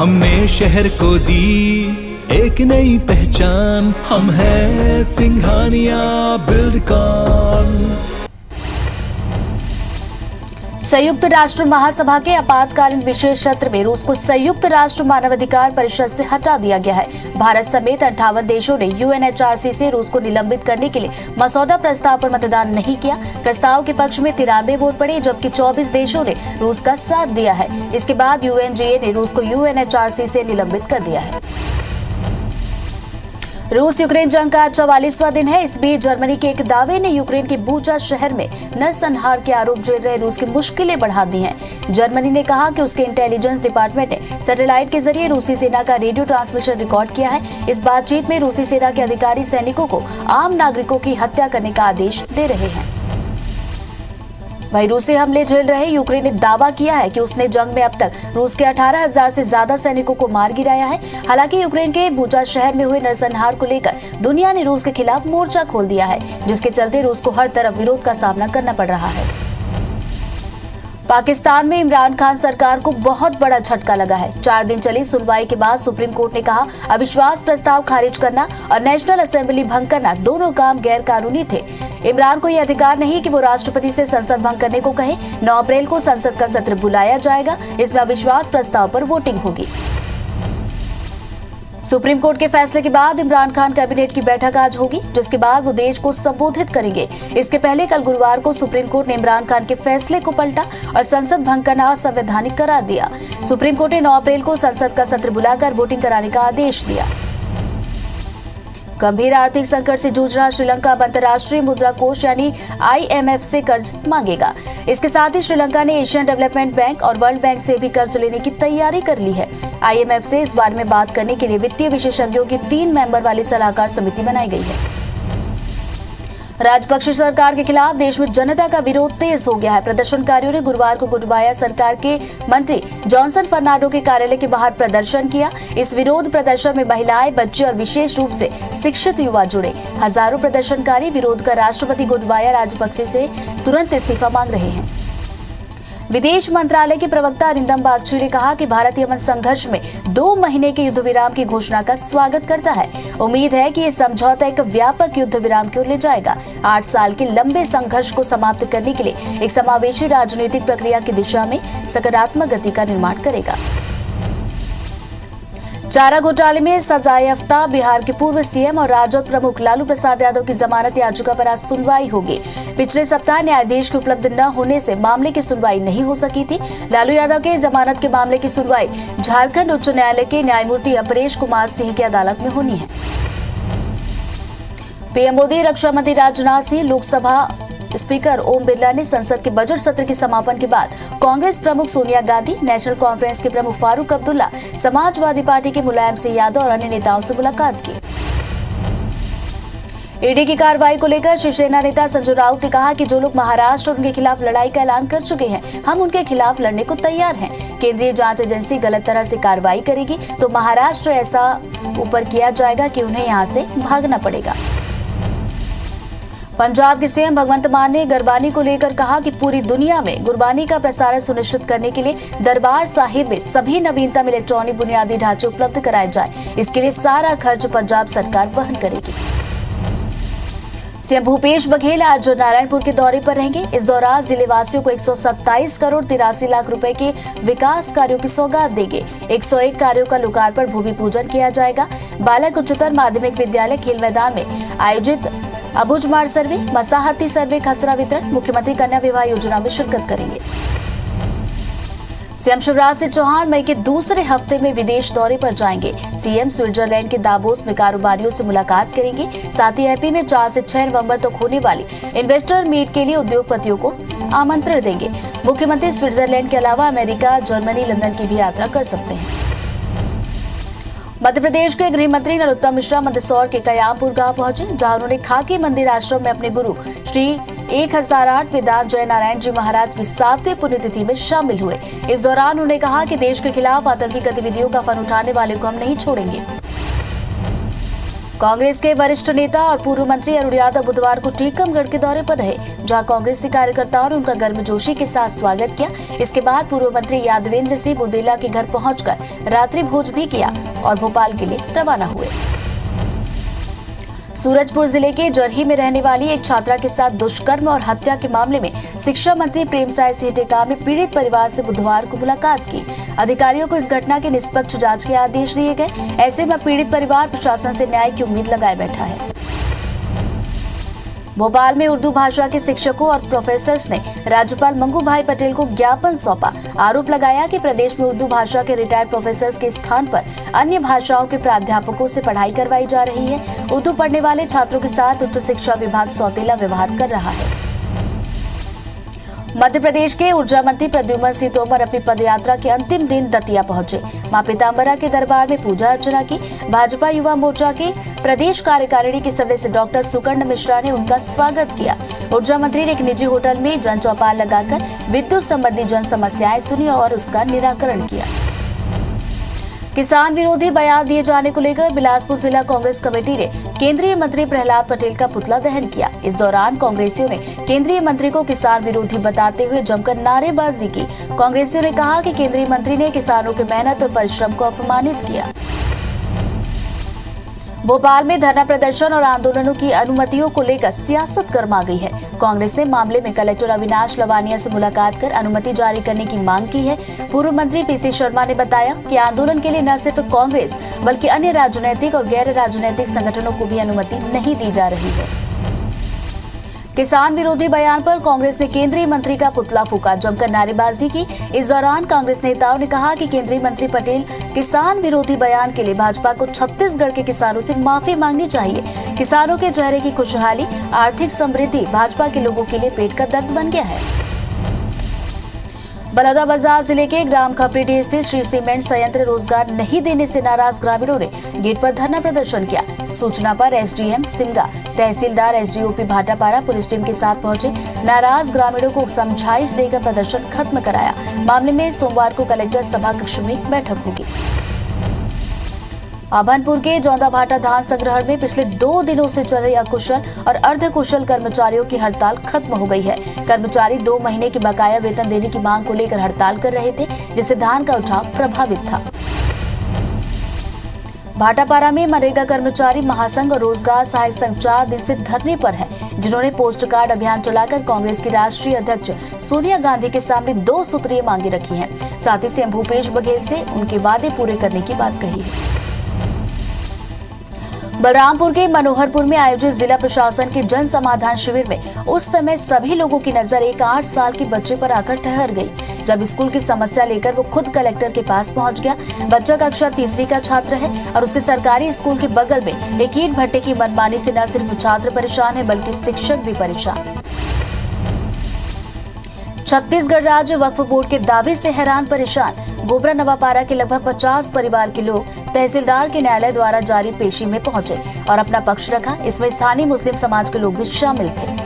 हमने शहर को दी एक नई पहचान, हम हैं सिंघानिया बिल्डकॉन। संयुक्त राष्ट्र महासभा के आपातकालीन विशेष सत्र में रूस को संयुक्त राष्ट्र मानवाधिकार परिषद से हटा दिया गया है। भारत समेत 58 देशों ने यूएनएचआरसी से रूस को निलंबित करने के लिए मसौदा प्रस्ताव पर मतदान नहीं किया। प्रस्ताव के पक्ष में 93 वोट पड़े, जबकि 24 देशों ने रूस का साथ दिया है। इसके बाद यूएनजीए ने रूस को यूएनएचआरसी से निलंबित कर दिया है। रूस यूक्रेन जंग का 44वां दिन है। इस बीच जर्मनी के एक दावे ने यूक्रेन के बूचा शहर में नरसंहार के आरोप झेल रहे रूस की मुश्किलें बढ़ा दी हैं। जर्मनी ने कहा कि उसके इंटेलिजेंस डिपार्टमेंट ने सैटेलाइट के जरिए रूसी सेना का रेडियो ट्रांसमिशन रिकॉर्ड किया है। इस बातचीत में रूसी सेना के अधिकारी सैनिकों को आम नागरिकों की हत्या करने का आदेश दे रहे हैं। वहीं रूसी हमले झेल रहे यूक्रेन ने दावा किया है कि उसने जंग में अब तक रूस के 18,000 से ज्यादा सैनिकों को मार गिराया है। हालांकि यूक्रेन के बूचा शहर में हुए नरसंहार को लेकर दुनिया ने रूस के खिलाफ मोर्चा खोल दिया है, जिसके चलते रूस को हर तरफ विरोध का सामना करना पड़ रहा है। पाकिस्तान में इमरान खान सरकार को बहुत बड़ा झटका लगा है। 4 दिन चली सुनवाई के बाद सुप्रीम कोर्ट ने कहा अविश्वास प्रस्ताव खारिज करना और नेशनल असेंबली भंग करना दोनों काम गैर कानूनी थे। इमरान को यह अधिकार नहीं कि वो राष्ट्रपति से संसद भंग करने को कहे। 9 अप्रैल को संसद का सत्र बुलाया जाएगा। इसमें अविश्वास प्रस्ताव पर वोटिंग होगी। सुप्रीम कोर्ट के फैसले के बाद इमरान खान कैबिनेट की बैठक आज होगी, जिसके बाद वो देश को संबोधित करेंगे। इसके पहले कल गुरुवार को सुप्रीम कोर्ट ने इमरान खान के फैसले को पलटा और संसद भंग करना असंवैधानिक करार दिया। सुप्रीम कोर्ट ने 9 अप्रैल को संसद का सत्र बुलाकर वोटिंग कराने का आदेश दिया। गंभीर आर्थिक संकट से जूझ रहा श्रीलंका अब अंतर्राष्ट्रीय मुद्रा कोष यानी IMF से कर्ज मांगेगा। इसके साथ ही श्रीलंका ने एशियन डेवलपमेंट बैंक और वर्ल्ड बैंक से भी कर्ज लेने की तैयारी कर ली है। IMF से इस बारे में बात करने के लिए वित्तीय विशेषज्ञों की 3 मेंबर वाली सलाहकार समिति बनाई गई है। राजपक्षे सरकार के खिलाफ देश में जनता का विरोध तेज हो गया है। प्रदर्शनकारियों ने गुरुवार को गोटबाया सरकार के मंत्री जॉनसन फर्नांडो के कार्यालय के बाहर प्रदर्शन किया। इस विरोध प्रदर्शन में महिलाएं, बच्चे और विशेष रूप से शिक्षित युवा जुड़े। हजारों प्रदर्शनकारी विरोध कर राष्ट्रपति गोटबाया राजपक्षे से तुरंत इस्तीफा मांग रहे हैं। विदेश मंत्रालय के प्रवक्ता अरिंदम बागची ने कहा कि भारत यमन संघर्ष में 2 महीने के युद्ध विराम की घोषणा का स्वागत करता है। उम्मीद है कि ये समझौता एक व्यापक युद्ध विराम की ओर ले जाएगा। 8 साल के लंबे संघर्ष को समाप्त करने के लिए एक समावेशी राजनीतिक प्रक्रिया की दिशा में सकारात्मक गति का निर्माण करेगा। चारा घोटाले में सजायाफ्ता बिहार के पूर्व सीएम और राजद प्रमुख लालू प्रसाद यादव की जमानत याचिका पर आज सुनवाई होगी। पिछले सप्ताह न्यायाधीश के उपलब्ध न होने से मामले की सुनवाई नहीं हो सकी थी। लालू यादव के जमानत के मामले की सुनवाई झारखंड उच्च न्यायालय के न्यायमूर्ति अपरेश कुमार सिंह की अदालत में होनी है। पीएम मोदी, रक्षा मंत्री राजनाथ सिंह, लोकसभा स्पीकर ओम बिरला ने संसद के बजट सत्र के समापन के बाद कांग्रेस प्रमुख सोनिया गांधी, नेशनल कॉन्फ्रेंस के प्रमुख फारूक अब्दुल्ला, समाजवादी पार्टी के मुलायम सिंह यादव और अन्य नेताओं से मुलाकात की। ईडी की कार्रवाई को लेकर शिवसेना नेता संजय राउत ने कहा कि जो लोग महाराष्ट्र और उनके खिलाफ लड़ाई का ऐलान कर चुके हैं, हम उनके खिलाफ लड़ने को तैयार हैं। केंद्रीय जांच एजेंसी गलत तरह से कार्रवाई करेगी तो महाराष्ट्र ऐसा ऊपर किया जाएगा कि उन्हें यहाँ से भागना पड़ेगा। पंजाब के सीएम भगवंत मान ने गुरबानी को लेकर कहा कि पूरी दुनिया में गुरबानी का प्रसारण सुनिश्चित करने के लिए दरबार साहिब में सभी नवीनतम इलेक्ट्रॉनिक बुनियादी ढांचे उपलब्ध कराए जाए। इसके लिए सारा खर्च पंजाब सरकार वहन करेगी। सीएम भूपेश बघेल आज नारायणपुर के दौरे पर रहेंगे। इस दौरान जिले वासियों को 127 करोड़ 83 लाख रुपए के विकास कार्यों की सौगात देंगे। 101 कार्यों का लोकार्पण, भूमि पूजन किया जाएगा। बालक उच्चतर माध्यमिक विद्यालय खेल मैदान में आयोजित अबुझमाड़ सर्वे, मसाहती सर्वे, खसरा वितरण, मुख्यमंत्री कन्या विवाह योजना में शिरकत करेंगे। सीएम शिवराज सिंह चौहान मई के दूसरे हफ्ते में विदेश दौरे पर जाएंगे। सीएम स्विट्जरलैंड के दावोस में कारोबारियों से मुलाकात करेंगे। साथ ही एपी में 4 से 6 नवंबर तक होने वाली इन्वेस्टर मीट के लिए उद्योगपतियों को आमंत्रण देंगे। मुख्यमंत्री स्विट्जरलैंड के अलावा अमेरिका, जर्मनी, लंदन की भी यात्रा कर सकते हैं। मध्य प्रदेश के गृह मंत्री नरोत्तम मिश्रा मंदसौर के कयामपुर गांव पहुंचे, जहां उन्होंने खाकी मंदिर आश्रम में अपने गुरु श्री 1008 वेदांत जय नारायण जी महाराज की 7वीं पुण्यतिथि में शामिल हुए। इस दौरान उन्होंने कहा कि देश के खिलाफ आतंकी गतिविधियों का फन उठाने वाले को हम नहीं छोड़ेंगे। कांग्रेस के वरिष्ठ नेता और पूर्व मंत्री अरुण यादव बुधवार को टीकमगढ़ के दौरे पर रहे, जहां कांग्रेसी कार्यकर्ताओं ने उनका गर्मजोशी के साथ स्वागत किया। इसके बाद पूर्व मंत्री यादवेंद्र सिंह बुंदेला के घर पहुंचकर रात्रि भोज भी किया और भोपाल के लिए रवाना हुए। सूरजपुर जिले के जरही में रहने वाली एक छात्रा के साथ दुष्कर्म और हत्या के मामले में शिक्षा मंत्री प्रेमसाय सिंह टेकाम ने पीड़ित परिवार से बुधवार को मुलाकात की। अधिकारियों को इस घटना की निष्पक्ष जांच के आदेश दिए गए। ऐसे में पीड़ित परिवार प्रशासन से न्याय की उम्मीद लगाए बैठा है। भोपाल में उर्दू भाषा के शिक्षकों और प्रोफेसर्स ने राज्यपाल मंगू भाई पटेल को ज्ञापन सौंपा। आरोप लगाया कि प्रदेश में उर्दू भाषा के रिटायर्ड प्रोफेसर्स के स्थान पर अन्य भाषाओं के प्राध्यापकों से पढ़ाई करवाई जा रही है। उर्दू पढ़ने वाले छात्रों के साथ उच्च शिक्षा विभाग सौतेला व्यवहार कर रहा है। मध्य प्रदेश के ऊर्जा मंत्री प्रद्युम्न सिंह तोमर अपनी पदयात्रा के अंतिम दिन दतिया पहुंचे। मां पीताम्बरा के दरबार में पूजा अर्चना की। भाजपा युवा मोर्चा के प्रदेश कार्यकारिणी के सदस्य डॉक्टर सुकर्ण मिश्रा ने उनका स्वागत किया। ऊर्जा मंत्री ने एक निजी होटल में जन चौपाल लगाकर विद्युत संबंधी जन समस्याएं सुनी और उसका निराकरण किया। किसान विरोधी बयान दिए जाने को लेकर बिलासपुर जिला कांग्रेस कमेटी ने केंद्रीय मंत्री प्रहलाद पटेल का पुतला दहन किया। इस दौरान कांग्रेसियों ने केंद्रीय मंत्री को किसान विरोधी बताते हुए जमकर नारेबाजी की। कांग्रेसियों ने कहा कि केंद्रीय मंत्री ने किसानों की मेहनत और परिश्रम को अपमानित किया। भोपाल में धरना प्रदर्शन और आंदोलनों की अनुमतियों को लेकर सियासत गर्मा गई है। कांग्रेस ने मामले में कलेक्टर अविनाश लवानिया से मुलाकात कर अनुमति जारी करने की मांग की है। पूर्व मंत्री पीसी शर्मा ने बताया कि आंदोलन के लिए न सिर्फ कांग्रेस बल्कि अन्य राजनीतिक और गैर राजनीतिक संगठनों को भी अनुमति नहीं दी जा रही है। किसान विरोधी बयान पर कांग्रेस ने केंद्रीय मंत्री का पुतला फूका, जमकर नारेबाजी की। इस दौरान कांग्रेस नेताओं ने कहा कि केंद्रीय मंत्री पटेल किसान विरोधी बयान के लिए भाजपा को छत्तीसगढ़ के किसानों से माफी मांगनी चाहिए। किसानों के चेहरे की खुशहाली, आर्थिक समृद्धि भाजपा के लोगों के लिए पेट का दर्द बन गया है। बलौदाबाजार जिले के ग्राम खपरीडीह स्थित श्री सीमेंट संयंत्र रोजगार नहीं देने से नाराज ग्रामीणों ने गेट पर धरना प्रदर्शन किया। सूचना पर एसडीएम सिमगा, तहसीलदार एसडीओपी भाटापारा पुलिस टीम के साथ पहुंचे। नाराज ग्रामीणों को समझाइश देकर प्रदर्शन खत्म कराया। मामले में सोमवार को कलेक्टर सभा कक्ष में बैठक होगी। अभनपुर के जौंदाभाटा धान संग्रहण में पिछले 2 दिनों से चल रही अकुशल और अर्धकुशल कर्मचारियों की हड़ताल खत्म हो गई है। कर्मचारी 2 महीने की बकाया वेतन देने की मांग को लेकर हड़ताल कर रहे थे, जिससे धान का उठाव प्रभावित था। भाटापारा में मनरेगा कर्मचारी महासंघ और रोजगार सहायक संघ 4 दिन से धरने पर है, जिन्होंने पोस्ट कार्ड अभियान चलाकर कांग्रेस की राष्ट्रीय अध्यक्ष सोनिया गांधी के सामने 2 सूत्रीय मांगे रखी हैं। साथ ही सीएम भूपेश बघेल से उनके वादे पूरे करने की बात कही है। बलरामपुर के मनोहरपुर में आयोजित जिला प्रशासन के जन समाधान शिविर में उस समय सभी लोगों की नजर एक 8 साल के बच्चे पर आकर ठहर गई। जब स्कूल की समस्या लेकर वो खुद कलेक्टर के पास पहुंच गया। बच्चा कक्षा 3री का छात्र है और उसके सरकारी स्कूल के बगल में एक ईंट भट्टे की मनमानी से न सिर्फ छात्र परेशान है बल्कि शिक्षक भी परेशान। छत्तीसगढ़ राज्य वक्फ बोर्ड के दावे से हैरान परेशान। गोबरा नवापारा के लगभग 50 परिवार के लोग तहसीलदार के न्यायालय द्वारा जारी पेशी में पहुंचे और अपना पक्ष रखा। इसमें स्थानीय मुस्लिम समाज के लोग भी शामिल थे।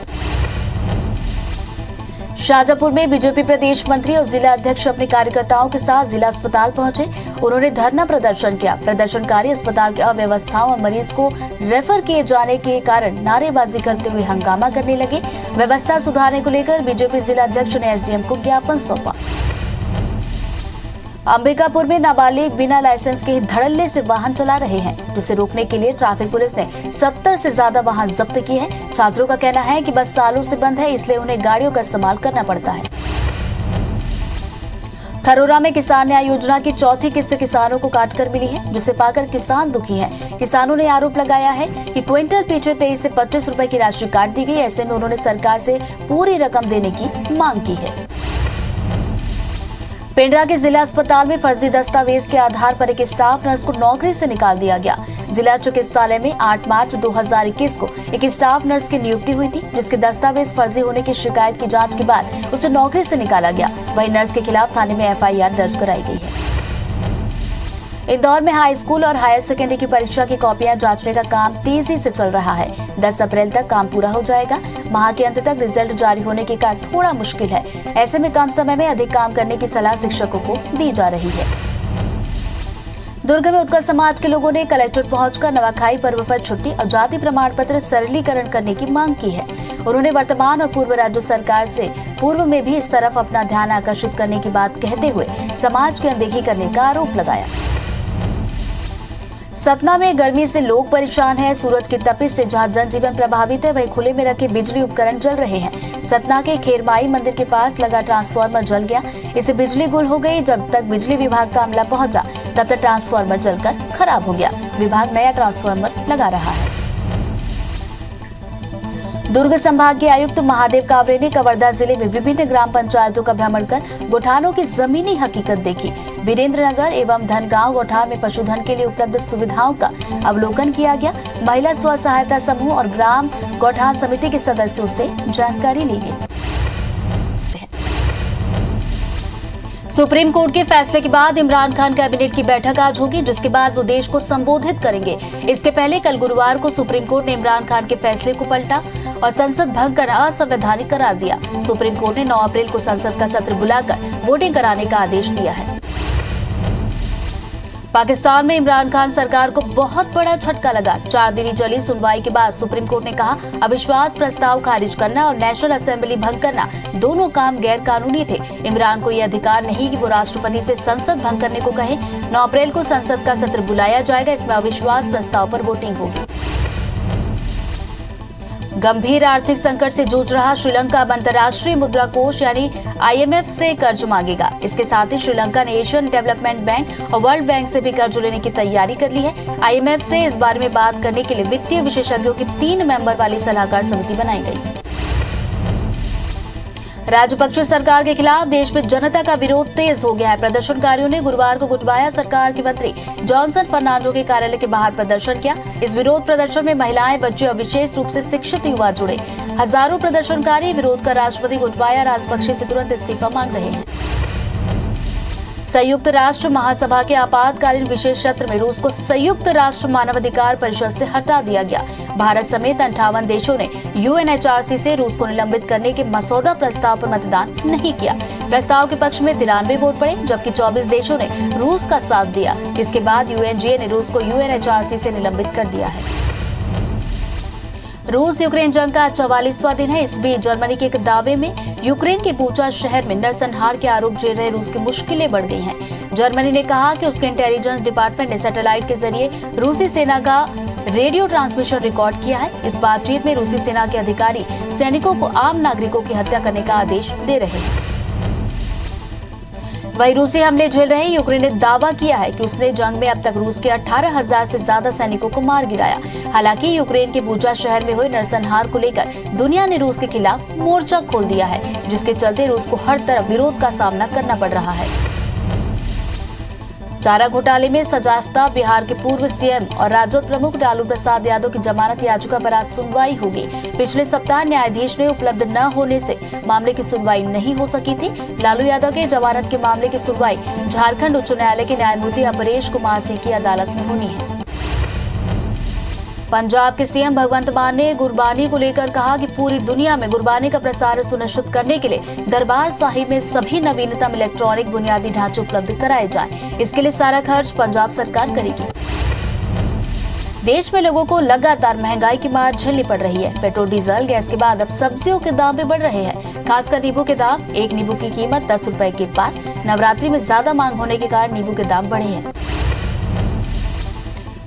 शाजापुर में बीजेपी प्रदेश मंत्री और जिला अध्यक्ष अपने कार्यकर्ताओं के साथ जिला अस्पताल पहुंचे। उन्होंने धरना प्रदर्शन किया। प्रदर्शनकारी अस्पताल की अव्यवस्थाओं और मरीज को रेफर किए जाने के कारण नारेबाजी करते हुए हंगामा करने लगे। व्यवस्था सुधारने को लेकर बीजेपी जिला अध्यक्ष ने एसडीएम को ज्ञापन सौंपा। अंबिकापुर में नाबालिग बिना लाइसेंस के धड़ल्ले से वाहन चला रहे हैं, जिसे रोकने के लिए ट्रैफिक पुलिस ने 70 से ज्यादा वाहन जब्त किए हैं। छात्रों का कहना है कि बस सालों से बंद है, इसलिए उन्हें गाड़ियों का इस्तेमाल करना पड़ता है। खरोरा में किसान न्याय योजना की 4थी किस्त किसानों को काटकर मिली है, जिसे पाकर किसान दुखी हैं। किसानों ने आरोप लगाया है कि क्विंटल पीछे 23 से 25 रुपए की राशि काट दी गई। ऐसे में उन्होंने सरकार से पूरी रकम देने की मांग की है। पेंड्रा के जिला अस्पताल में फर्जी दस्तावेज के आधार पर एक स्टाफ नर्स को नौकरी से निकाल दिया गया। जिला चिकित्सालय में 8 मार्च 2021 को एक स्टाफ नर्स की नियुक्ति हुई थी, जिसके दस्तावेज फर्जी होने की शिकायत की जांच के बाद उसे नौकरी से निकाला गया। वहीं नर्स के खिलाफ थाने में एफआईआर दर्ज कराई गई है। इंदौर में हाई स्कूल और हायर सेकेंडरी की परीक्षा की कॉपियां जांचने का काम तेजी से चल रहा है। 10 अप्रैल तक काम पूरा हो जाएगा। माह के अंत तक रिजल्ट जारी होने के कारण थोड़ा मुश्किल है। ऐसे में कम समय में अधिक काम करने की सलाह शिक्षकों को दी जा रही है। दुर्ग में उत्कल समाज के लोगों ने कलेक्ट्रेट पहुंचकर नवाखाई पर्व पर छुट्टी और जाति प्रमाण पत्र सरलीकरण करने की मांग की है। उन्होंने वर्तमान और पूर्व राज्य सरकार से पूर्व में भी इस तरफ अपना ध्यान आकर्षित करने की बात कहते हुए समाज की अनदेखी करने का आरोप लगाया। सतना में गर्मी से लोग परेशान हैं। सूरज की तपिश से जहां जनजीवन प्रभावित है, वहीं खुले में रखे बिजली उपकरण जल रहे हैं। सतना के खेरमाई मंदिर के पास लगा ट्रांसफार्मर जल गया। इससे बिजली गुल हो गई। जब तक बिजली विभाग का अमला पहुंचा, तब तक ट्रांसफार्मर जलकर खराब हो गया। विभाग नया ट्रांसफार्मर लगा रहा है। दुर्ग संभाग के आयुक्त महादेव कावरे ने कवर्धा जिले में विभिन्न ग्राम पंचायतों का भ्रमण कर गौठानों की जमीनी हकीकत देखी। वीरेंद्र नगर एवं धनगांव गौठान में पशुधन के लिए उपलब्ध सुविधाओं का अवलोकन किया गया। महिला स्व सहायता समूह और ग्राम गौठान समिति के सदस्यों से जानकारी ली गई। सुप्रीम कोर्ट के फैसले के बाद इमरान खान कैबिनेट की बैठक आज होगी, जिसके बाद वो देश को संबोधित करेंगे। इसके पहले कल गुरुवार को सुप्रीम कोर्ट ने इमरान खान के फैसले को पलटा और संसद भंग कर असंवैधानिक करार दिया। सुप्रीम कोर्ट ने 9 अप्रैल को संसद का सत्र बुलाकर वोटिंग कराने का आदेश दिया है। पाकिस्तान में इमरान खान सरकार को बहुत बड़ा झटका लगा। 4 दिन चली सुनवाई के बाद सुप्रीम कोर्ट ने कहा, अविश्वास प्रस्ताव खारिज करना और नेशनल असेंबली भंग करना दोनों काम गैर कानूनी थे। इमरान को यह अधिकार नहीं कि वो राष्ट्रपति से संसद भंग करने को कहे। 9 अप्रैल को संसद का सत्र बुलाया जाएगा। इसमें अविश्वास प्रस्ताव पर वोटिंग होगी। गंभीर आर्थिक संकट से जूझ रहा श्रीलंका अब अंतर्राष्ट्रीय मुद्रा कोष यानी IMF से कर्ज मांगेगा। इसके साथ ही श्रीलंका ने एशियन डेवलपमेंट बैंक और वर्ल्ड बैंक से भी कर्ज लेने की तैयारी कर ली है। IMF से इस बारे में बात करने के लिए वित्तीय विशेषज्ञों की 3 मेंबर वाली सलाहकार समिति बनाई गई। राजपक्षे सरकार के खिलाफ देश में जनता का विरोध तेज हो गया है। प्रदर्शनकारियों ने गुरुवार को गोटबाया सरकार के मंत्री जॉनसन फर्नांडो के कार्यालय के बाहर प्रदर्शन किया। इस विरोध प्रदर्शन में महिलाएं, बच्चे और विशेष रूप से शिक्षित युवा जुड़े। हजारों प्रदर्शनकारी विरोध कर राष्ट्रपति गोटबाया राजपक्षे से तुरंत इस्तीफा मांग रहे हैं। संयुक्त राष्ट्र महासभा के आपातकालीन विशेष सत्र में रूस को संयुक्त राष्ट्र मानवाधिकार परिषद से हटा दिया गया। भारत समेत 58 देशों ने UNHRC से रूस को निलंबित करने के मसौदा प्रस्ताव पर मतदान नहीं किया। प्रस्ताव के पक्ष में 93 वोट पड़े, जबकि 24 देशों ने रूस का साथ दिया। इसके बाद UNGA ने रूस को UNHRC से निलंबित कर दिया है। रूस यूक्रेन जंग का 44वां दिन है। इस बीच जर्मनी के एक दावे में यूक्रेन के बूचा शहर में नरसंहार के आरोप झेल रहे रूस की मुश्किलें बढ़ गई हैं। जर्मनी ने कहा कि उसके इंटेलिजेंस डिपार्टमेंट ने सैटेलाइट के जरिए रूसी सेना का रेडियो ट्रांसमिशन रिकॉर्ड किया है। इस बातचीत में रूसी सेना के अधिकारी सैनिकों को आम नागरिकों की हत्या करने का आदेश दे रहे हैं। वहीं रूसी हमले झेल रहे यूक्रेन ने दावा किया है कि उसने जंग में अब तक रूस के 18,000 से ज्यादा सैनिकों को मार गिराया। हालांकि यूक्रेन के बूचा शहर में हुए नरसंहार को लेकर दुनिया ने रूस के खिलाफ मोर्चा खोल दिया है, जिसके चलते रूस को हर तरफ विरोध का सामना करना पड़ रहा है। चारा घोटाले में सजायाफ्ता बिहार के पूर्व CM और राजद प्रमुख लालू प्रसाद यादव की जमानत याचिका पर आज सुनवाई होगी। पिछले सप्ताह न्यायाधीश ने उपलब्ध न होने से मामले की सुनवाई नहीं हो सकी थी। लालू यादव के जमानत के मामले की सुनवाई झारखंड उच्च न्यायालय के न्यायमूर्ति अपरेश कुमार सिंह की अदालत में होनी है। पंजाब के CM भगवंत मान ने गुरबानी को लेकर कहा कि पूरी दुनिया में गुरबानी का प्रसार सुनिश्चित करने के लिए दरबार साहिब में सभी नवीनतम इलेक्ट्रॉनिक बुनियादी ढांचे उपलब्ध कराए जाएं। इसके लिए सारा खर्च पंजाब सरकार करेगी। देश में लोगों को लगातार महंगाई की मार झेलनी पड़ रही है। पेट्रोल, डीजल, गैस के बाद अब सब्जियों के दाम भी बढ़ रहे हैं। खासकर नींबू के दाम। एक नींबू की कीमत 10 रुपए के पार। नवरात्रि में ज्यादा मांग होने के कारण नींबू के दाम बढ़े हैं।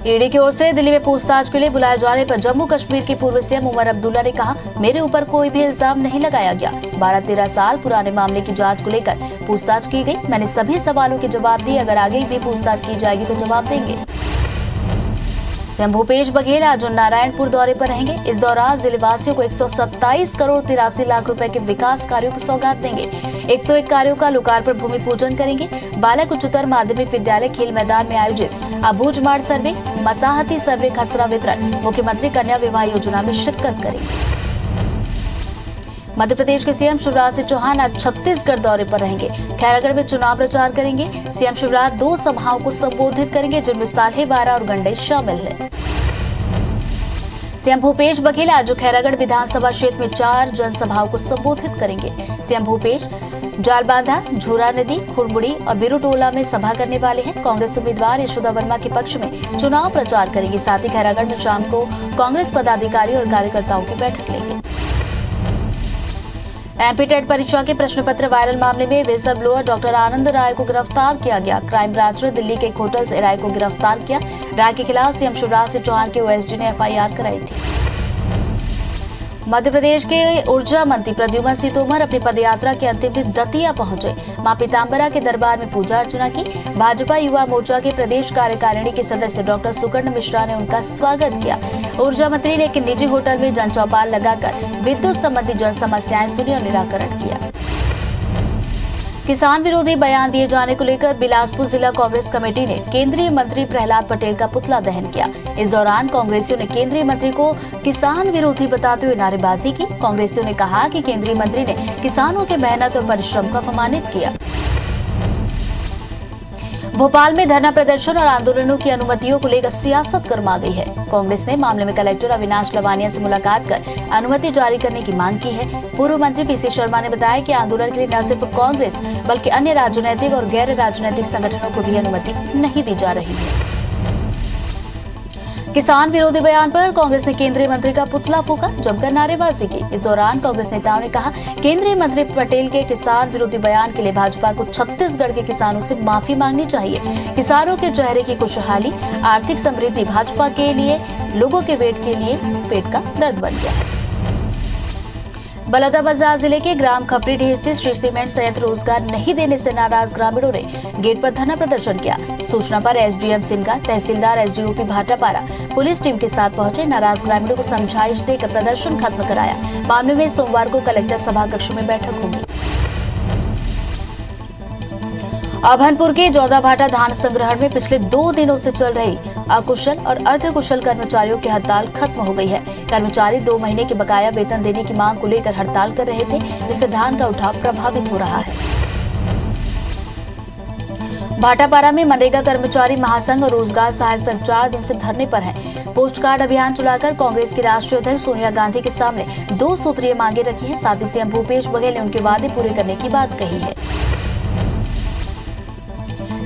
ईडी की ओर से दिल्ली में पूछताछ के लिए बुलाए जाने पर जम्मू कश्मीर के पूर्व CM उमर अब्दुल्ला ने कहा, मेरे ऊपर कोई भी इल्जाम नहीं लगाया गया। 12-13 साल पुराने मामले की जांच को लेकर पूछताछ की गई। मैंने सभी सवालों के जवाब दिए। अगर आगे भी पूछताछ की जाएगी तो जवाब देंगे। CM भूपेश बघेल आज नारायणपुर दौरे पर रहेंगे। इस दौरान जिलेवासियों को 127 करोड़ 83 लाख रुपए के विकास कार्यों की सौगात देंगे। 101 कार्यों का लोकार्पण भूमि पूजन करेंगे। बालक उच्चतर माध्यमिक विद्यालय खेल मैदान में आयोजित अबूझमाड़ सर्वे, मसाहती सर्वे, खसरा वितरण, मुख्यमंत्री कन्या विवाह योजना में शिरकत करेंगे। मध्य प्रदेश के CM शिवराज सिंह चौहान आज छत्तीसगढ़ दौरे पर रहेंगे। खैरागढ़ में चुनाव प्रचार करेंगे। CM शिवराज 2 सभाओं को संबोधित करेंगे, जिनमें साल्हे बारा और गंडई शामिल है। सीएम भूपेश बघेल आज खैरागढ़ विधानसभा क्षेत्र में 4 जनसभाओं को संबोधित करेंगे। सीएम भूपेश जालबांधा, झूरा नदी, खुड़मुड़ी और बिरुटोला में सभा करने वाले हैं। कांग्रेस उम्मीदवार यशोदा वर्मा के पक्ष में चुनाव प्रचार करेंगे। साथ ही खैरागढ़ में शाम को कांग्रेस पदाधिकारियों और कार्यकर्ताओं की बैठक लेंगे। एमपी टेट परीक्षा के प्रश्न पत्र वायरल मामले में व्हिसल ब्लोअर डॉक्टर आनंद राय को गिरफ्तार किया गया। क्राइम ब्रांच ने दिल्ली के एक होटल से राय को गिरफ्तार किया। राय के खिलाफ सीएम शिवराज सिंह चौहान के ओएसडी ने एफआईआर कराई थी। मध्य प्रदेश के ऊर्जा मंत्री प्रद्युम्न सिंह तोमर अपनी पदयात्रा के अंतिम दिन दतिया पहुंचे। मां पीताम्बरा के दरबार में पूजा अर्चना की। भाजपा युवा मोर्चा के प्रदेश कार्यकारिणी के सदस्य डॉक्टर सुकर्ण मिश्रा ने उनका स्वागत किया। ऊर्जा मंत्री ने एक निजी होटल में जनचौपाल लगाकर विद्युत संबंधी जन समस्याएं सुनी और निराकरण किया। किसान विरोधी बयान दिए जाने को लेकर बिलासपुर जिला कांग्रेस कमेटी ने केंद्रीय मंत्री प्रहलाद पटेल का पुतला दहन किया। इस दौरान कांग्रेसियों ने केंद्रीय मंत्री को किसान विरोधी बताते हुए नारेबाजी की। कांग्रेसियों ने कहा कि केंद्रीय मंत्री ने किसानों के मेहनत और परिश्रम को अपमानित किया। भोपाल में धरना प्रदर्शन और आंदोलनों की अनुमतियों को लेकर सियासत गर्मा गई है। कांग्रेस ने मामले में कलेक्टर अविनाश लवानिया से मुलाकात कर अनुमति जारी करने की मांग की है। पूर्व मंत्री पीसी शर्मा ने बताया कि आंदोलन के लिए न सिर्फ कांग्रेस बल्कि अन्य राजनीतिक और गैर राजनीतिक संगठनों को भी अनुमति नहीं दी जा रही है। किसान विरोधी बयान पर कांग्रेस ने केंद्रीय मंत्री का पुतला फूंका, जमकर नारेबाजी की। इस दौरान कांग्रेस नेताओं ने कहा, केंद्रीय मंत्री पटेल के किसान विरोधी बयान के लिए भाजपा को छत्तीसगढ़ के किसानों से माफी मांगनी चाहिए। किसानों के चेहरे की खुशहाली, आर्थिक समृद्धि भाजपा के लिए लोगों के पेट का दर्द बन गया है। बलौदाबाजार जिले के ग्राम खपरीडीह स्थित श्री सीमेंट संयंत्र रोजगार नहीं देने से नाराज ग्रामीणों ने गेट पर धरना प्रदर्शन किया। सूचना पर एसडीएम सिमगा, तहसीलदार एसडीओपी भाटापारा पुलिस टीम के साथ पहुंचे। नाराज ग्रामीणों को समझाइश देकर प्रदर्शन खत्म कराया। मामले में सोमवार को कलेक्टर सभा कक्ष में बैठक होगी। अभनपुर के जोधाभाटा धान संग्रहण में पिछले 2 दिनों से चल रही अकुशल और अर्धकुशल कर्मचारियों की हड़ताल खत्म हो गई है। कर्मचारी 2 महीने के बकाया वेतन देने की मांग को लेकर हड़ताल कर रहे थे, जिससे धान का उठाव प्रभावित हो रहा है। भाटापारा में मनरेगा कर्मचारी महासंघ और रोजगार सहायक संघ 4 दिन से धरने पर हैं। पोस्ट कार्ड अभियान चलाकर कांग्रेस की राष्ट्रीय अध्यक्ष सोनिया गांधी के सामने 2 सूत्रीय मांगे रखी है। साथ ही सीएम भूपेश बघेल ने उनके वादे पूरे करने की बात कही है।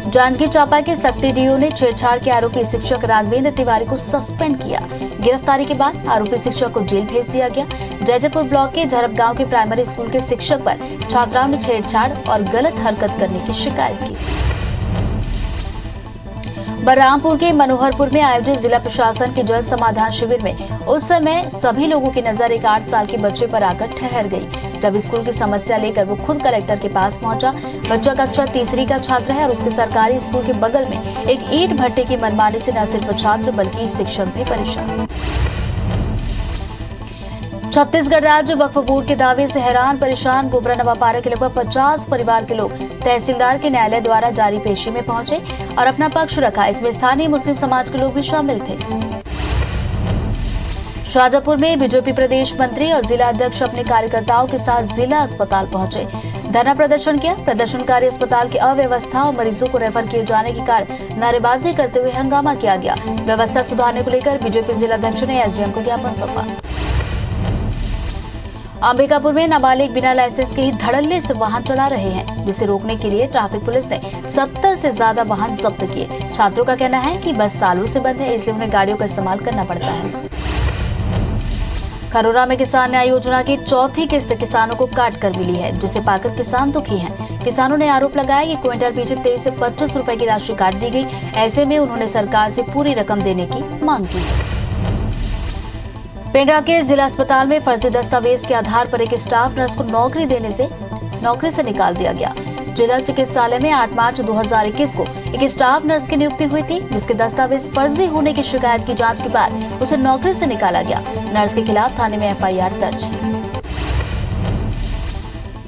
जांजगीर चांपा के सक्ती डीओ ने छेड़छाड़ के आरोपी शिक्षक राघवेंद्र तिवारी को सस्पेंड किया। गिरफ्तारी के बाद आरोपी शिक्षक को जेल भेज दिया गया। जयजयपुर ब्लॉक के झरप गांव के प्राइमरी स्कूल के शिक्षक पर छात्राओं ने छेड़छाड़ और गलत हरकत करने की शिकायत की। बलरामपुर के मनोहरपुर में आयोजित जिला प्रशासन के जल समाधान शिविर में उस समय सभी लोगों की नजर एक 8 साल के बच्चे पर आकर ठहर गई। जब स्कूल की समस्या लेकर वो खुद कलेक्टर के पास पहुंचा। बच्चा कक्षा 3री का छात्र है और उसके सरकारी स्कूल के बगल में एक ईंट भट्टे की मनमानी से न सिर्फ छात्र बल्कि शिक्षक भी परेशान। छत्तीसगढ़ राज्य वक्फ बोर्ड के दावे से हैरान परेशान गोबरा नवापारा के लगभग 50 परिवार के लोग तहसीलदार के न्यायालय द्वारा जारी पेशी में पहुंचे और अपना पक्ष रखा। इसमें स्थानीय मुस्लिम समाज के लोग भी शामिल थे। शाजापुर में बीजेपी प्रदेश मंत्री और जिला अध्यक्ष अपने कार्यकर्ताओं के साथ जिला अस्पताल पहुंचे। धरना प्रदर्शन किया। प्रदर्शनकारी अस्पताल की अव्यवस्था और मरीजों को रेफर किए जाने के कारण नारेबाजी करते हुए हंगामा किया गया। व्यवस्था सुधारने को लेकर बीजेपी जिला अध्यक्ष ने एसडीएम को ज्ञापन सौंपा। अंबिकापुर में नाबालिग बिना लाइसेंस के ही धड़ल्ले से वाहन चला रहे हैं, जिसे रोकने के लिए ट्रैफिक पुलिस ने 70 से ज्यादा वाहन जब्त किए। छात्रों का कहना है कि बस सालों से बंद है, इसलिए उन्हें गाड़ियों का इस्तेमाल करना पड़ता है। खरोरा में किसान न्याय योजना की 4थी किस्त किसानों को काट कर मिली है, जिसे पाकर किसान दुखी हैं। किसानों ने आरोप लगाया कि क्विंटल पीछे 23 से 25 रुपए की राशि काट दी गई। ऐसे में उन्होंने सरकार से पूरी रकम देने की मांग की है। पेंड्रा के जिला अस्पताल में फर्जी दस्तावेज के आधार पर एक स्टाफ नर्स को नौकरी से निकाल दिया गया। जिला चिकित्सालय में 8 मार्च 2021 को एक स्टाफ नर्स की नियुक्ति हुई थी, जिसके दस्तावेज फर्जी होने की शिकायत की जांच के बाद उसे नौकरी से निकाला गया। नर्स के खिलाफ थाने में एफआईआर दर्ज है।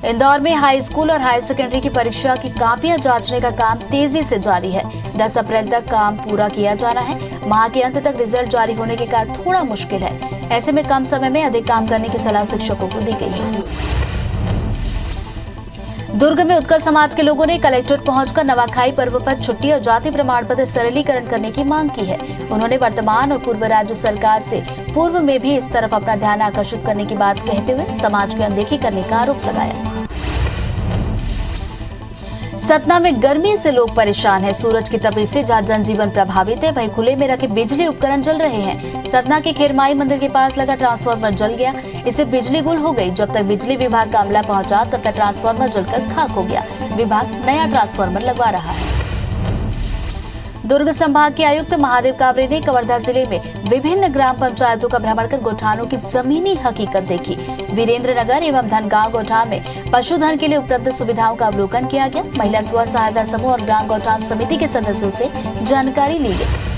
इंदौर में हाई स्कूल और हायर सेकेंडरी की परीक्षा की कॉपियां जांचने का काम तेजी से जारी है। 10 अप्रैल तक काम पूरा किया जाना है। माह के अंत तक रिजल्ट जारी होने के कारण थोड़ा मुश्किल है। ऐसे में कम समय में अधिक काम करने की सलाह शिक्षकों को दी गई है। दुर्ग में उत्कल समाज के लोगों ने कलेक्ट्रेट पहुंचकर नवाखाई पर्व पर छुट्टी और जाति प्रमाण पत्र सरलीकरण करने की मांग की है। उन्होंने वर्तमान और पूर्व राज्य सरकार से पूर्व में भी इस तरफ अपना ध्यान आकर्षित करने की बात कहते हुए समाज की अनदेखी करने का आरोप लगाया। सतना में गर्मी से लोग परेशान हैं। सूरज की तपिश से जहां जनजीवन प्रभावित है, वहीं खुले में रखे बिजली उपकरण जल रहे हैं। सतना के खेरमाई मंदिर के पास लगा ट्रांसफार्मर जल गया, इससे बिजली गुल हो गई। जब तक बिजली विभाग का अमला पहुंचा, तब तक ट्रांसफार्मर जलकर खाक हो गया। विभाग नया ट्रांसफार्मर लगवा रहा है। दुर्ग संभाग के आयुक्त महादेव कावरे ने कवर्धा जिले में विभिन्न ग्राम पंचायतों का भ्रमण कर गौठानों की जमीनी हकीकत देखी। वीरेंद्र नगर एवं धनगांव गौठान में पशुधन के लिए उपलब्ध सुविधाओं का अवलोकन किया गया। महिला स्व सहायता समूह और ग्राम गौठान समिति के सदस्यों से जानकारी ली गई।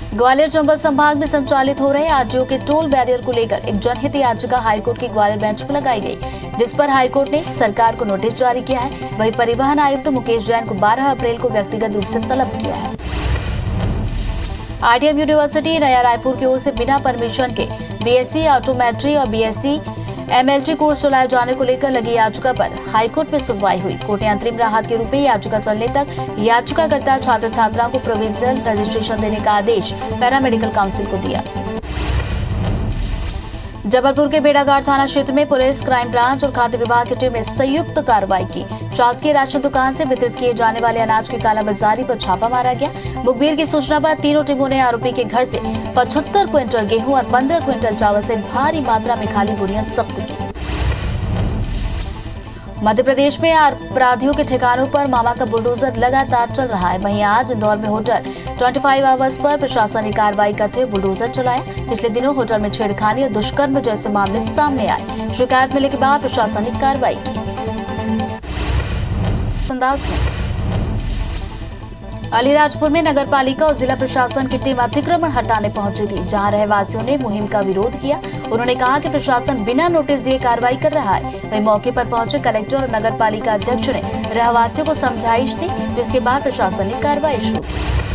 ग्वालियर चंबल संभाग में संचालित हो रहे आरटीओ के टोल बैरियर को लेकर एक जनहित याचिका हाईकोर्ट की ग्वालियर बेंच पर लगाई गई, जिस पर हाईकोर्ट ने सरकार को नोटिस जारी किया है। वहीं परिवहन आयुक्त मुकेश जैन को 12 अप्रैल को व्यक्तिगत रूप से तलब किया है। आरटीएम यूनिवर्सिटी नया रायपुर की ओर से बिना परमिशन के बीएससी ऑटोमेट्री और बीएससी एमएलटी कोर्स चलाए जाने को लेकर लगी याचिका पर हाईकोर्ट में सुनवाई हुई। कोर्ट ने अंतरिम राहत के रूप में याचिका चलने तक याचिकाकर्ता छात्र छात्राओं को प्रोविजनल रजिस्ट्रेशन देने का आदेश पैरामेडिकल काउंसिल को दिया। जबलपुर के भेड़ाघाट थाना क्षेत्र में पुलिस, क्राइम ब्रांच और खाद्य विभाग की टीम ने संयुक्त कार्रवाई की। शासकीय राशन दुकान से वितरित किए जाने वाले अनाज की कालाबाजारी पर छापा मारा गया। मुखबिर की सूचना पर तीनों टीमों ने आरोपी के घर से 75 क्विंटल गेहूं और 15 क्विंटल चावल से भारी मात्रा में खाली बोरियां जब्त की। मध्य प्रदेश में अपराधियों के ठिकानों पर मामा का बुलडोजर लगातार चल रहा है। वहीं आज इंदौर में होटल 25 आवर्स पर प्रशासनिक कार्रवाई करते हुए बुलडोजर चलाया। पिछले दिनों होटल में छेड़खानी और दुष्कर्म जैसे मामले सामने आए। शिकायत मिलने के बाद प्रशासनिक कार्रवाई की। अलीराजपुर में नगर पालिका और जिला प्रशासन की टीम अतिक्रमण हटाने पहुंची थी, जहां रहवासियों ने मुहिम का विरोध किया। उन्होंने कहा कि प्रशासन बिना नोटिस दिए कार्रवाई कर रहा है। वहीं मौके पर पहुंचे कलेक्टर और नगर पालिका अध्यक्ष ने रहवासियों को समझाइश दी, जिसके बाद प्रशासन ने कार्रवाई शुरू की।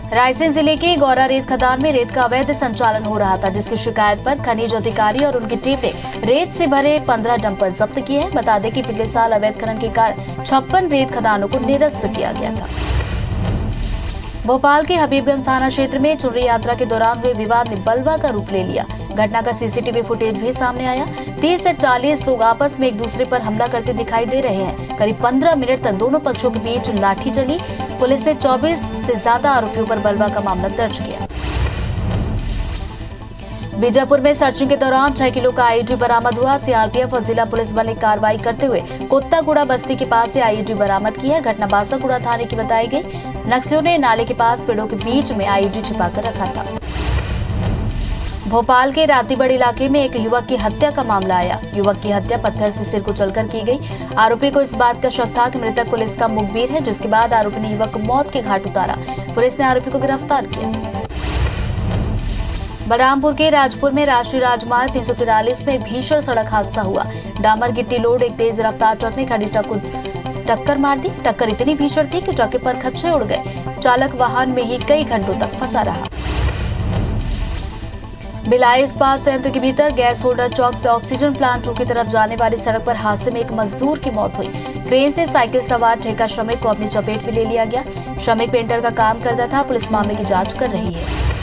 रायसेन जिले के गौरा रेत खदान में रेत का अवैध संचालन हो रहा था, जिसकी शिकायत पर खनिज अधिकारी और उनकी टीम ने रेत से भरे 15 डंपर जब्त किए हैं। बता दें कि पिछले साल अवैध खनन के कारण 56 रेत खदानों को निरस्त किया गया था। भोपाल के हबीबगंज थाना क्षेत्र में चुनरी यात्रा के दौरान हुए विवाद ने बलवा का रूप ले लिया। घटना का सीसीटीवी फुटेज भी सामने आया। 30 से 40 लोग आपस में एक दूसरे पर हमला करते दिखाई दे रहे हैं। करीब 15 मिनट तक दोनों पक्षों के बीच लाठी चली। पुलिस ने 24 से ज्यादा आरोपियों पर बलवा का मामला दर्ज किया। बीजापुर में सर्चिंग के दौरान 6 किलो का आईईडी बरामद हुआ। सीआरपीएफ और जिला पुलिस बल ने कार्रवाई करते हुए कोत्तागुड़ा बस्ती के पास से आईईडी बरामद किया। घटना बासागुड़ा थाने की बताई गई। नक्सलियों ने नाले के पास पेड़ों के बीच में आईईडी छिपाकर रखा था। भोपाल के रातीबड़ इलाके में एक युवक की हत्या का मामला आया। युवक की हत्या पत्थर से सिर कुचलकर की गई। आरोपी को इस बात का शक था कि मृतक पुलिस का मुखबिर है, जिसके बाद आरोपी ने युवक को मौत के घाट उतारा। पुलिस ने आरोपी को गिरफ्तार किया। बलरामपुर के राजपुर में राष्ट्रीय राजमार्ग 343 में भीषण सड़क हादसा हुआ। डामर गिट्टी लोड एक तेज रफ्तार ट्रक ने खड़ी ट्रक को टक्कर मार दी। टक्कर इतनी भीषण थी कि ट्रक के परखच्चे उड़ गए। चालक वाहन में ही कई घंटों तक फंसा रहा। भिलाई इस्पात संयंत्र के भीतर गैस होल्डर चौक से ऑक्सीजन प्लांट 2 की तरफ जाने वाली सड़क पर हादसे में एक मजदूर की मौत हुई। क्रेन से साइकिल सवार ठेका श्रमिक को अपनी चपेट में ले लिया गया। श्रमिक पेंटर का काम करता था। पुलिस मामले की जांच कर रही है।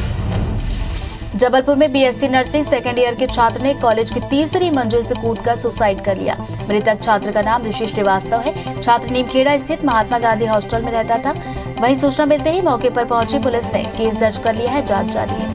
जबलपुर में बीएससी नर्सिंग सेकेंड ईयर के छात्र ने कॉलेज की 3री मंजिल से कूदकर सुसाइड कर लिया। मृतक छात्र का नाम ऋषि श्रीवास्तव है। छात्र नीमखेड़ा स्थित महात्मा गांधी हॉस्टल में रहता था। वहीं सूचना मिलते ही मौके पर पहुंची पुलिस ने केस दर्ज कर लिया है। जांच जारी है।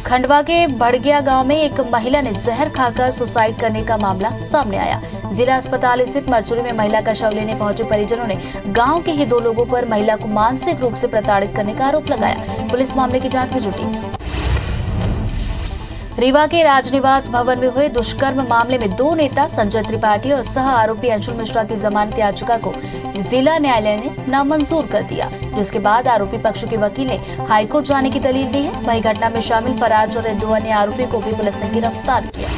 खंडवा के भड़गिया गांव में एक महिला ने जहर खाकर सुसाइड करने का मामला सामने आया। जिला अस्पताल स्थित मरचुरी में महिला का शव लेने पहुंचे परिजनों ने गांव के ही 2 लोगों पर महिला को मानसिक रूप से प्रताड़ित करने का आरोप लगाया। पुलिस मामले की जांच में जुटी। रीवा के राजनिवास भवन में हुए दुष्कर्म मामले में 2 नेता संजय त्रिपाठी और सह आरोपी अंशुल मिश्रा की जमानत याचिका को जिला न्यायालय ने नामंजूर कर दिया, जिसके बाद आरोपी पक्ष के वकील ने हाईकोर्ट जाने की दलील दी है। वहीं घटना में शामिल फरार जो 2 अन्य आरोपी को भी पुलिस ने गिरफ्तार किया।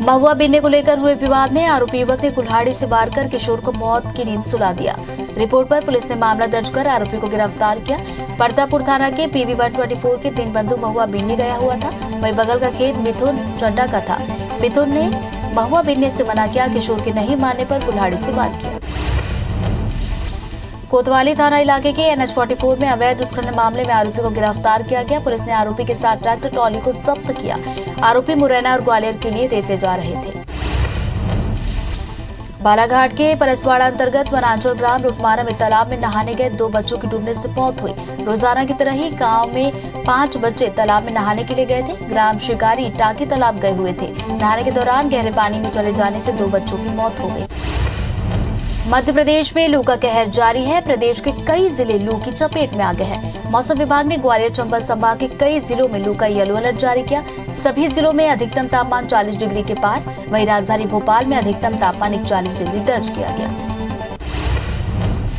महुआ बीनने को लेकर हुए विवाद में आरोपी युवक ने कुल्हाड़ी से वार कर किशोर को मौत की नींद सुला दिया। रिपोर्ट पर पुलिस ने मामला दर्ज कर आरोपी को गिरफ्तार किया। परतापुर थाना के पीवी 124 के 3 बंधु महुआ बीनने गया हुआ था। वहीं बगल का खेत मिथुन चड्डा का था। मिथुन ने महुआ बीनने से मना किया। किशोर के नहीं मानने पर कुल्हाड़ी से वार किया। कोतवाली थाना इलाके के NH44 में अवैध उत्खनन मामले में आरोपी को गिरफ्तार किया गया। पुलिस ने आरोपी के साथ ट्रैक्टर ट्रॉली को जब्त किया। आरोपी मुरैना और ग्वालियर के लिए रेत ले जा रहे थे। बालाघाट के परसवाड़ा अंतर्गत वनांचल ग्राम रुकमारा में तालाब में नहाने गए 2 बच्चों की डूबने से मौत हुई। रोजाना की तरह ही गांव में 5 बच्चे तालाब में नहाने के लिए गए थे। ग्राम शिकारी टाकी तालाब गए हुए थे। नहाने के दौरान गहरे पानी में चले जाने से 2 बच्चों की मौत हो गई। मध्य प्रदेश में लू का कहर जारी है। प्रदेश के कई जिले लू की चपेट में आ गए हैं। मौसम विभाग ने ग्वालियर चंबल संभाग के कई जिलों में लू का येलो अलर्ट जारी किया। सभी जिलों में अधिकतम तापमान 40 डिग्री के पार। वहीं राजधानी भोपाल में अधिकतम तापमान 41 डिग्री दर्ज किया गया।